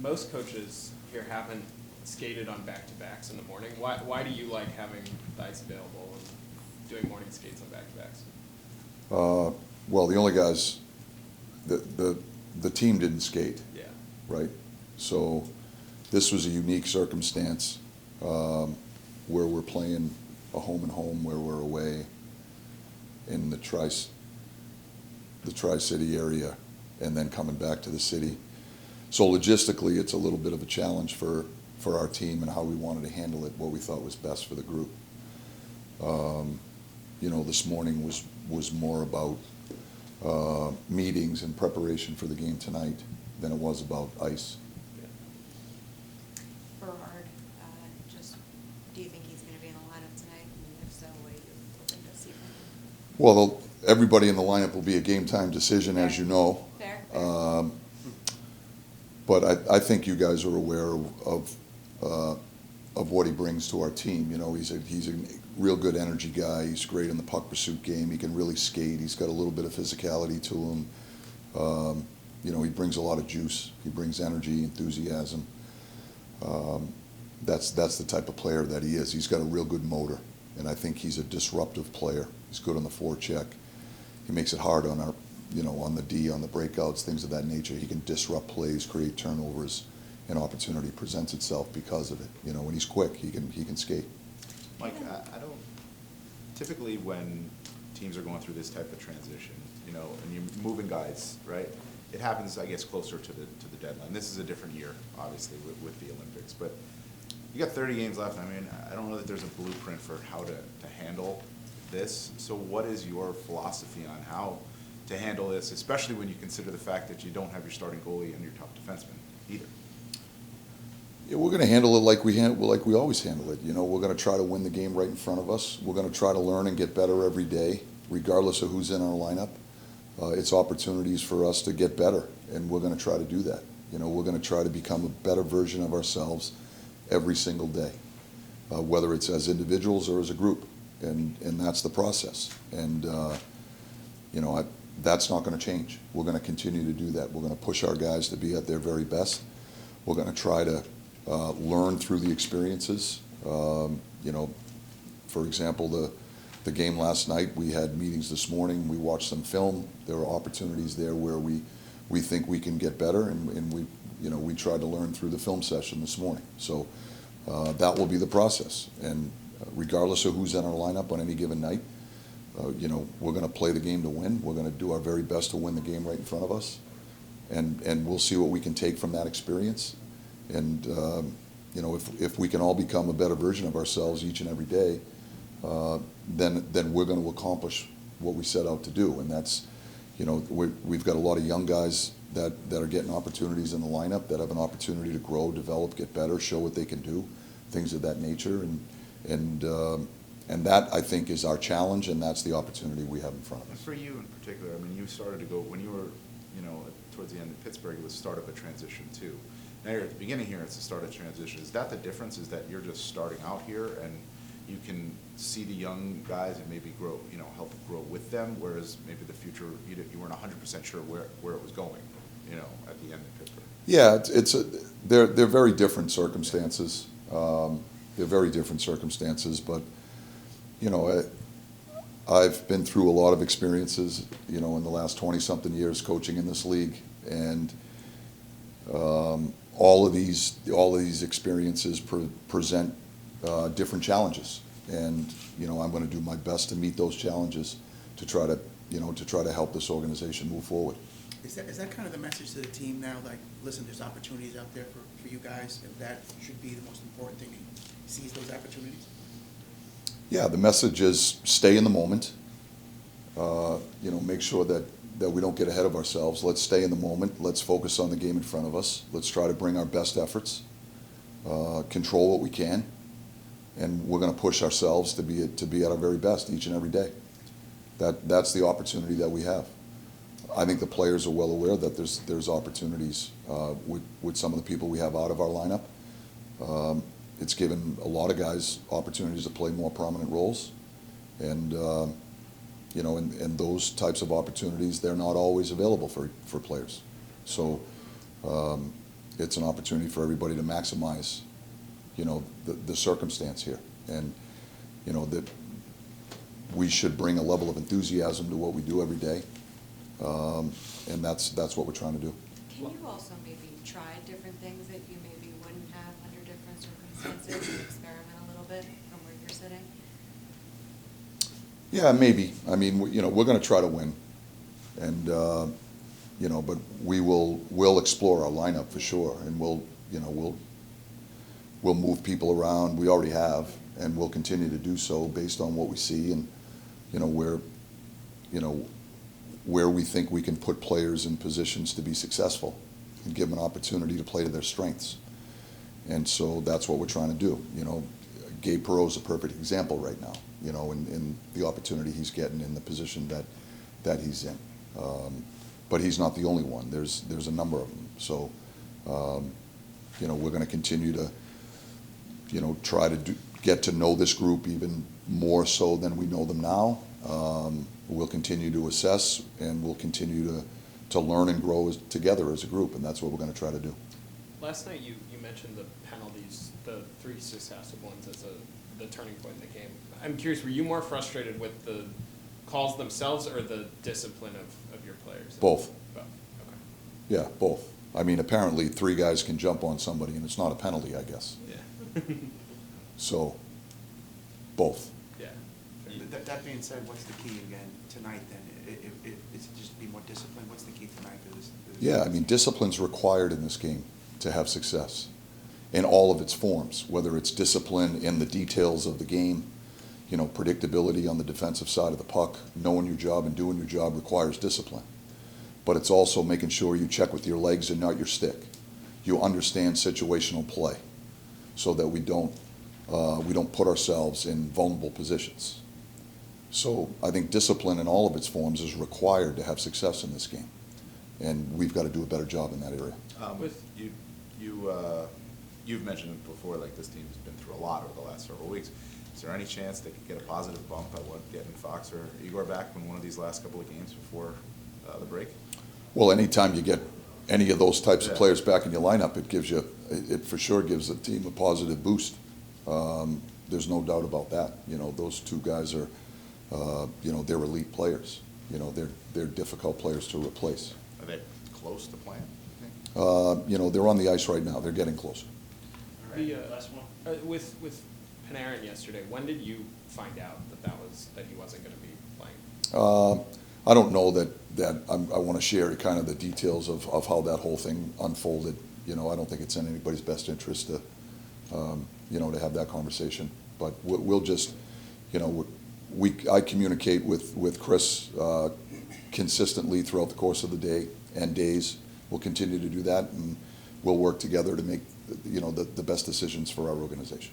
most coaches here haven't skated on back-to-backs in the morning. Why do you like having the ice available and doing morning skates on back-to-backs? Well, the only guys, the team didn't skate. Yeah. Right? So this was a unique circumstance where we're playing a home and home, where we're away in the Tri-City area, and then coming back to the city. So logistically, it's a little bit of a challenge for our team and how we wanted to handle it, what we thought was best for the group. This morning was more about meetings and preparation for the game tonight than it was about ice. Berard, just do you think he's going to be in the lineup tonight? And if so, what are you hoping to see from him? Well, everybody in the lineup will be a game time decision, Fair. as you know. Fair. But I think you guys are aware of what he brings to our team. He's a real good energy guy. He's great in the puck pursuit game. He can really skate. He's got a little bit of physicality to him. He brings a lot of juice. He brings energy, enthusiasm. That's the type of player that he is. He's got a real good motor, and I think he's a disruptive player. He's good on the forecheck. He makes it hard on our, on the D, on the breakouts, things of that nature. He can disrupt plays, create turnovers, and opportunity presents itself because of it. When he's quick, he can skate. Mike, I don't, typically when teams are going through this type of transition, and you're moving guys, right? It happens, I guess, closer to the deadline. This is a different year, obviously, with the Olympics, but you got 30 games left. I mean, I don't know that there's a blueprint for how to handle this. So what is your philosophy on how to handle this, especially when you consider the fact that you don't have your starting goalie and your top defenseman either? Yeah, we're going to handle it like we always handle it. We're going to try to win the game right in front of us. We're going to try to learn and get better every day, regardless of who's in our lineup. It's opportunities for us to get better, and we're going to try to do that. We're going to try to become a better version of ourselves every single day, whether it's as individuals or as a group, and that's the process. And that's not going to change. We're going to continue to do that. We're going to push our guys to be at their very best. We're going to try to learn through the experiences. For example, the game last night, we had meetings this morning. We watched some film. There are opportunities there where we think we can get better, and we tried to learn through the film session this morning. So that will be the process. And regardless of who's in our lineup on any given night, we're going to play the game to win. We're going to do our very best to win the game right in front of us, and we'll see what we can take from that experience. And if we can all become a better version of ourselves each and every day, then we're going to accomplish what we set out to do. And that's, we've got a lot of young guys that are getting opportunities in the lineup, that have an opportunity to grow, develop, get better, show what they can do, things of that nature. And that, I think, is our challenge, and that's the opportunity we have in front of us. And for you in particular, I mean, you started to go, when you were, towards the end of Pittsburgh, it was start of a transition too. Now you're at the beginning here, it's the start of transition. Is that the difference, is that you're just starting out here and you can see the young guys and maybe grow, help grow with them, whereas maybe the future, you weren't 100% sure where it was going, at the end of Pittsburgh? Yeah, they're very different circumstances. They're very different circumstances, but I've been through a lot of experiences, in the last 20-something years coaching in this league, and all of these experiences present different challenges, and I'm going to do my best to meet those challenges to try to help this organization move forward. Is that kind of the message to the team now? Like, listen, there's opportunities out there for you guys, and that should be the most important thing. Seize those opportunities. Yeah, the message is stay in the moment. Make sure that we don't get ahead of ourselves. Let's stay in the moment. Let's focus on the game in front of us. Let's try to bring our best efforts, control what we can, and we're going to push ourselves to be at our very best each and every day. That's the opportunity that we have. I think the players are well aware that there's opportunities with some of the people we have out of our lineup. It's given a lot of guys opportunities to play more prominent roles, and and those types of opportunities, they're not always available for players. So it's an opportunity for everybody to maximize, you know, the circumstance here. And, you know, that we should bring a level of enthusiasm to what we do every day. And that's what we're trying to do. Can you also maybe try different things that you maybe wouldn't have under different circumstances and experiment a little bit from where you're sitting? Yeah, maybe. I mean, you know, we're going to try to win. And, you know, but we'll explore our lineup for sure. And we'll move people around. We already have. And we'll continue to do so based on what we see and, you know, where we think we can put players in positions to be successful and give them an opportunity to play to their strengths. And so that's what we're trying to do. You know, Gabe Perreault's a perfect example right now, you know, in the opportunity he's getting in the position that he's in. But he's not the only one. There's a number of them. So, you know, we're going to continue to, you know, try to get to know this group even more so than we know them now. We'll continue to assess, and we'll continue to learn and grow together as a group, and that's what we're going to try to do. Last night you mentioned the penalties, the 3 successive ones as the turning point in the game. I'm curious, were you more frustrated with the calls themselves or the discipline of your players? Both. Both, okay. Yeah, both. I mean, apparently 3 guys can jump on somebody, and it's not a penalty, I guess. Yeah. So, both. Yeah. That being said, what's the key again tonight then? Is it just be more disciplined? What's the key tonight? Yeah, I mean, discipline's required in this game to have success in all of its forms, whether it's discipline in the details of the game, you know, predictability on the defensive side of the puck, knowing your job and doing your job requires discipline. But it's also making sure you check with your legs and not your stick. You understand situational play so that we don't put ourselves in vulnerable positions. So I think discipline in all of its forms is required to have success in this game. And we've got to do a better job in that area. You've mentioned it before, like this team has been through a lot over the last several weeks. Is there any chance they could get a positive bump by getting Fox or Igor back in one of these last couple of games before the break? Well, anytime you get any of those types of Yeah. players back in your lineup, it for sure gives the team a positive boost. There's no doubt about that. You know, those 2 guys are, you know, they're elite players. You know, they're difficult players to replace. Are they close to playing, you think? You know, they're on the ice right now. They're getting closer. The last one. With Panarin yesterday, when did you find out that he wasn't going to be playing? I don't know that I want to share kind of the details of how that whole thing unfolded. You know, I don't think it's in anybody's best interest to, you know, to have that conversation. But we'll just, you know, I communicate with Chris consistently throughout the course of the day and days. We'll continue to do that, and we'll work together to make, you know, the best decisions for our organization.